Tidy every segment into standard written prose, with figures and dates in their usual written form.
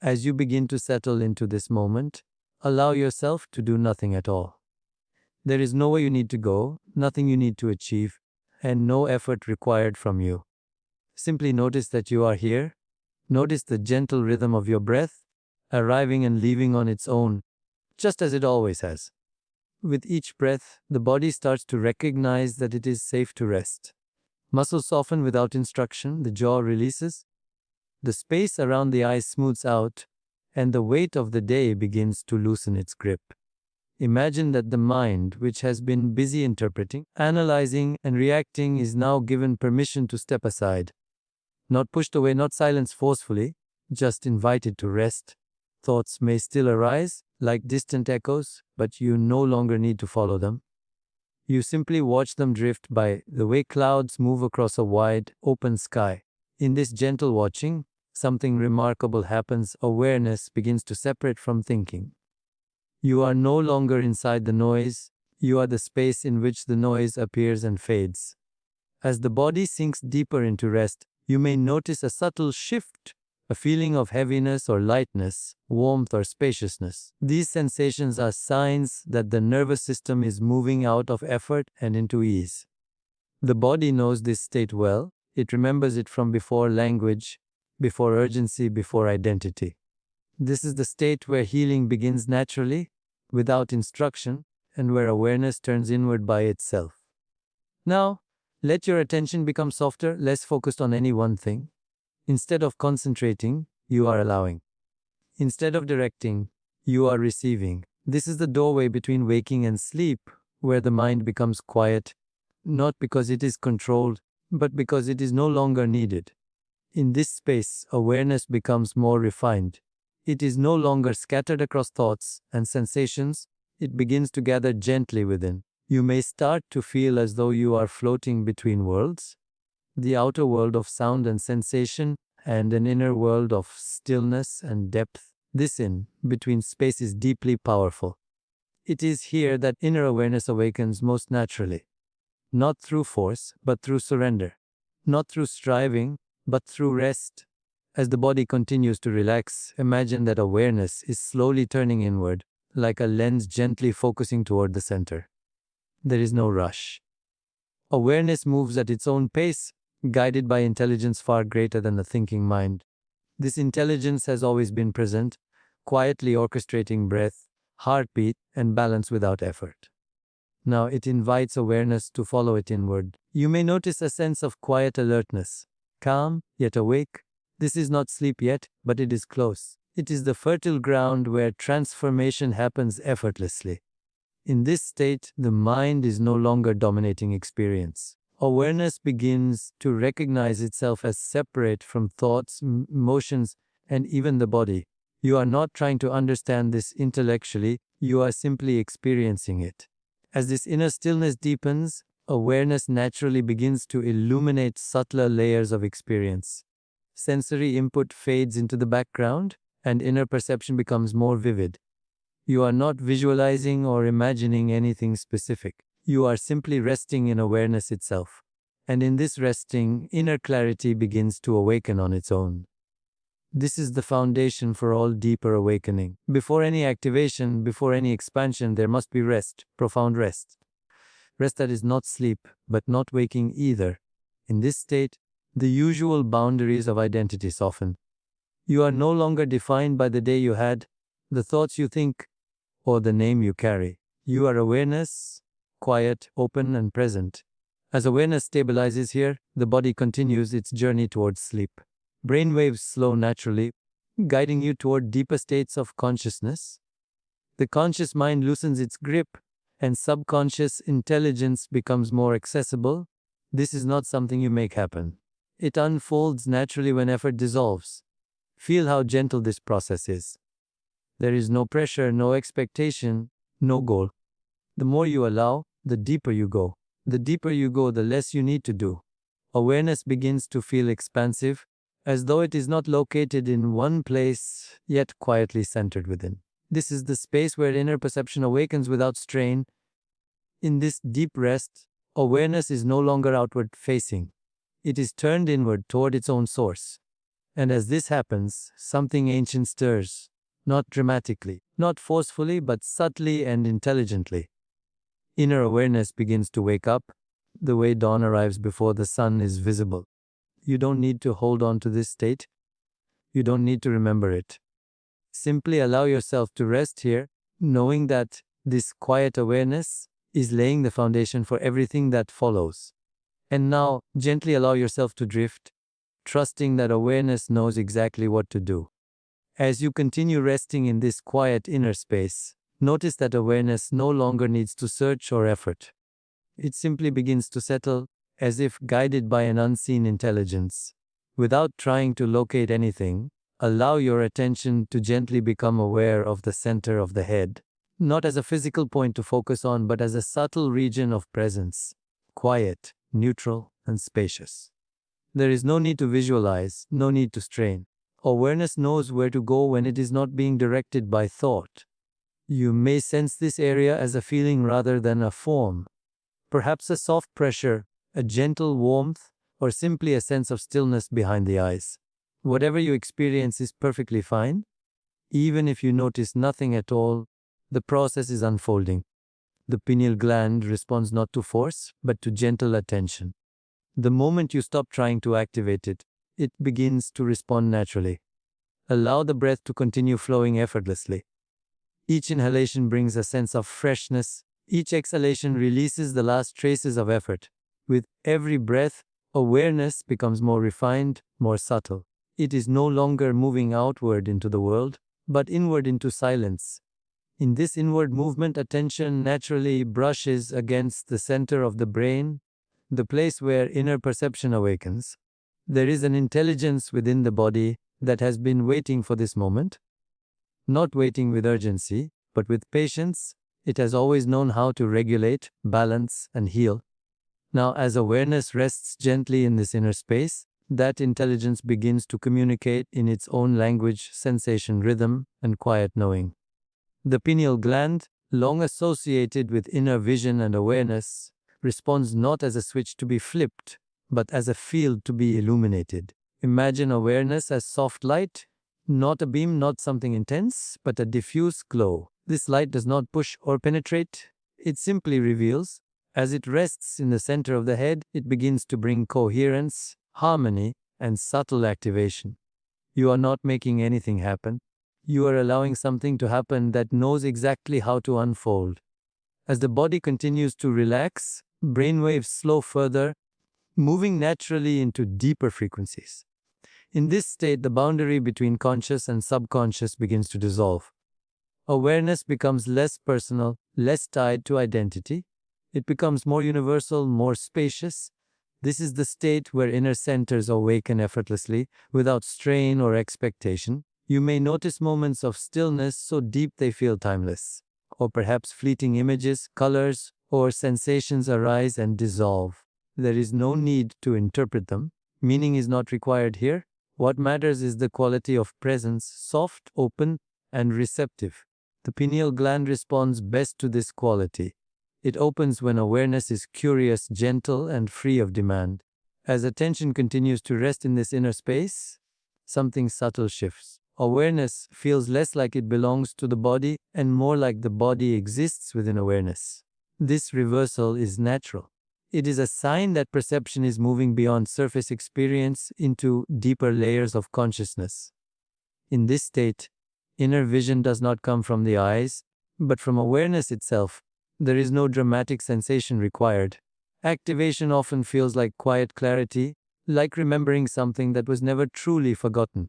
As you begin to settle into this moment, allow yourself to do nothing at all. There is nowhere you need to go, nothing you need to achieve, and no effort required from you. Simply notice that you are here. Notice the gentle rhythm of your breath, arriving and leaving on its own, just as it always has. With each breath, the body starts to recognize that it is safe to rest. Muscles soften without instruction, the jaw releases, the space around the eyes smooths out, and the weight of the day begins to loosen its grip. Imagine that the mind, which has been busy interpreting, analyzing, and reacting, is now given permission to step aside. Not pushed away, not silenced forcefully, just invited to rest. Thoughts may still arise, like distant echoes, but you no longer need to follow them. You simply watch them drift by, the way clouds move across a wide, open sky. In this gentle watching, something remarkable happens. Awareness begins to separate from thinking. You are no longer inside the noise, you are the space in which the noise appears and fades. As the body sinks deeper into rest, you may notice a subtle shift, a feeling of heaviness or lightness, warmth or spaciousness. These sensations are signs that the nervous system is moving out of effort and into ease. The body knows this state well. It remembers it from before language, before urgency, before identity. This is the state where healing begins naturally, without instruction, and where awareness turns inward by itself. Now, let your attention become softer, less focused on any one thing. Instead of concentrating, you are allowing. Instead of directing, you are receiving. This is the doorway between waking and sleep, where the mind becomes quiet, not because it is controlled, but because it is no longer needed. In this space, awareness becomes more refined. It is no longer scattered across thoughts and sensations. It begins to gather gently within. You may start to feel as though you are floating between worlds, the outer world of sound and sensation, and an inner world of stillness and depth. This in-between space is deeply powerful. It is here that inner awareness awakens most naturally. Not through force, but through surrender. Not through striving, but through rest. As the body continues to relax, imagine that awareness is slowly turning inward, like a lens gently focusing toward the center. There is no rush. Awareness moves at its own pace, guided by intelligence far greater than the thinking mind. This intelligence has always been present, quietly orchestrating breath, heartbeat, and balance without effort. Now it invites awareness to follow it inward. You may notice a sense of quiet alertness, calm yet awake. This is not sleep yet, but it is close. It is the fertile ground where transformation happens effortlessly. In this state, the mind is no longer dominating experience. Awareness begins to recognize itself as separate from thoughts, emotions, and even the body. You are not trying to understand this intellectually, you are simply experiencing it. As this inner stillness deepens, awareness naturally begins to illuminate subtler layers of experience. Sensory input fades into the background, and inner perception becomes more vivid. You are not visualizing or imagining anything specific. You are simply resting in awareness itself. And in this resting, inner clarity begins to awaken on its own. This is the foundation for all deeper awakening. Before any activation, before any expansion, there must be rest, profound rest. Rest that is not sleep, but not waking either. In this state, the usual boundaries of identity soften. You are no longer defined by the day you had, the thoughts you think, or the name you carry. You are awareness, quiet, open, and present. As awareness stabilizes here, the body continues its journey towards sleep. Brainwaves slow naturally, guiding you toward deeper states of consciousness. The conscious mind loosens its grip, and subconscious intelligence becomes more accessible. This is not something you make happen. It unfolds naturally when effort dissolves. Feel how gentle this process is. There is no pressure, no expectation, no goal. The more you allow, the deeper you go. The deeper you go, the less you need to do. Awareness begins to feel expansive, as though it is not located in one place, yet quietly centered within. This is the space where inner perception awakens without strain. In this deep rest, awareness is no longer outward facing. It is turned inward toward its own source. And as this happens, something ancient stirs, not dramatically, not forcefully, but subtly and intelligently. Inner awareness begins to wake up, the way dawn arrives before the sun is visible. You don't need to hold on to this state. You don't need to remember it. Simply allow yourself to rest here, knowing that this quiet awareness is laying the foundation for everything that follows. And now, gently allow yourself to drift, trusting that awareness knows exactly what to do. As you continue resting in this quiet inner space, notice that awareness no longer needs to search or effort. It simply begins to settle, as if guided by an unseen intelligence. Without trying to locate anything, allow your attention to gently become aware of the center of the head, not as a physical point to focus on, but as a subtle region of presence, quiet, neutral, and spacious. There is no need to visualize, no need to strain. Awareness knows where to go when it is not being directed by thought. You may sense this area as a feeling rather than a form. Perhaps a soft pressure, a gentle warmth, or simply a sense of stillness behind the eyes. Whatever you experience is perfectly fine. Even if you notice nothing at all, the process is unfolding. The pineal gland responds not to force, but to gentle attention. The moment you stop trying to activate it, it begins to respond naturally. Allow the breath to continue flowing effortlessly. Each inhalation brings a sense of freshness. Each exhalation releases the last traces of effort. With every breath, awareness becomes more refined, more subtle. It is no longer moving outward into the world, but inward into silence. In this inward movement, attention naturally brushes against the center of the brain, the place where inner perception awakens. There is an intelligence within the body that has been waiting for this moment. Not waiting with urgency, but with patience. It has always known how to regulate, balance, and heal. Now, as awareness rests gently in this inner space, that intelligence begins to communicate in its own language, sensation, rhythm, and quiet knowing. The pineal gland, long associated with inner vision and awareness, responds not as a switch to be flipped, but as a field to be illuminated. Imagine awareness as soft light, not a beam, not something intense, but a diffuse glow. This light does not push or penetrate, it simply reveals. As it rests in the center of the head, it begins to bring coherence, harmony, and subtle activation. You are not making anything happen. You are allowing something to happen that knows exactly how to unfold. As the body continues to relax, brainwaves slow further, moving naturally into deeper frequencies. In this state, the boundary between conscious and subconscious begins to dissolve. Awareness becomes less personal, less tied to identity. It becomes more universal, more spacious. This is the state where inner centers awaken effortlessly, without strain or expectation. You may notice moments of stillness so deep they feel timeless. Or perhaps fleeting images, colors, or sensations arise and dissolve. There is no need to interpret them. Meaning is not required here. What matters is the quality of presence, soft, open, and receptive. The pineal gland responds best to this quality. It opens when awareness is curious, gentle, and free of demand. As attention continues to rest in this inner space, something subtle shifts. Awareness feels less like it belongs to the body and more like the body exists within awareness. This reversal is natural. It is a sign that perception is moving beyond surface experience into deeper layers of consciousness. In this state, inner vision does not come from the eyes, but from awareness itself. There is no dramatic sensation required. Activation often feels like quiet clarity, like remembering something that was never truly forgotten.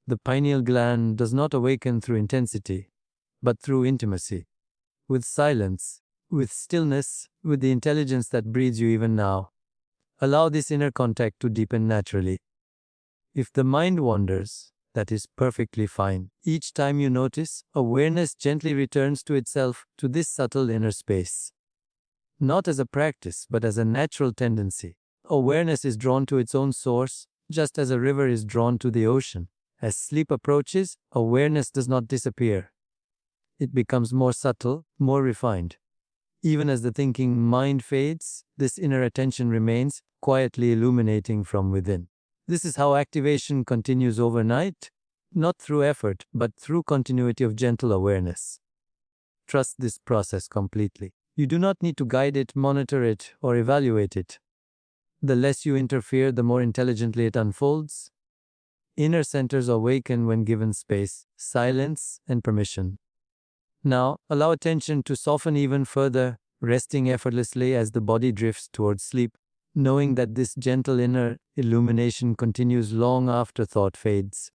The pineal gland does not awaken through intensity, but through intimacy, with silence, with stillness, with the intelligence that breathes you even now. Allow this inner contact to deepen naturally. If the mind wanders, that is perfectly fine. Each time you notice, awareness gently returns to itself, to this subtle inner space. Not as a practice, but as a natural tendency. Awareness is drawn to its own source, just as a river is drawn to the ocean. As sleep approaches, awareness does not disappear. It becomes more subtle, more refined. Even as the thinking mind fades, this inner attention remains, quietly illuminating from within. This is how activation continues overnight, not through effort, but through continuity of gentle awareness. Trust this process completely. You do not need to guide it, monitor it, or evaluate it. The less you interfere, the more intelligently it unfolds. Inner centers awaken when given space, silence, and permission. Now, allow attention to soften even further, resting effortlessly as the body drifts towards sleep, knowing that this gentle inner illumination continues long after thought fades.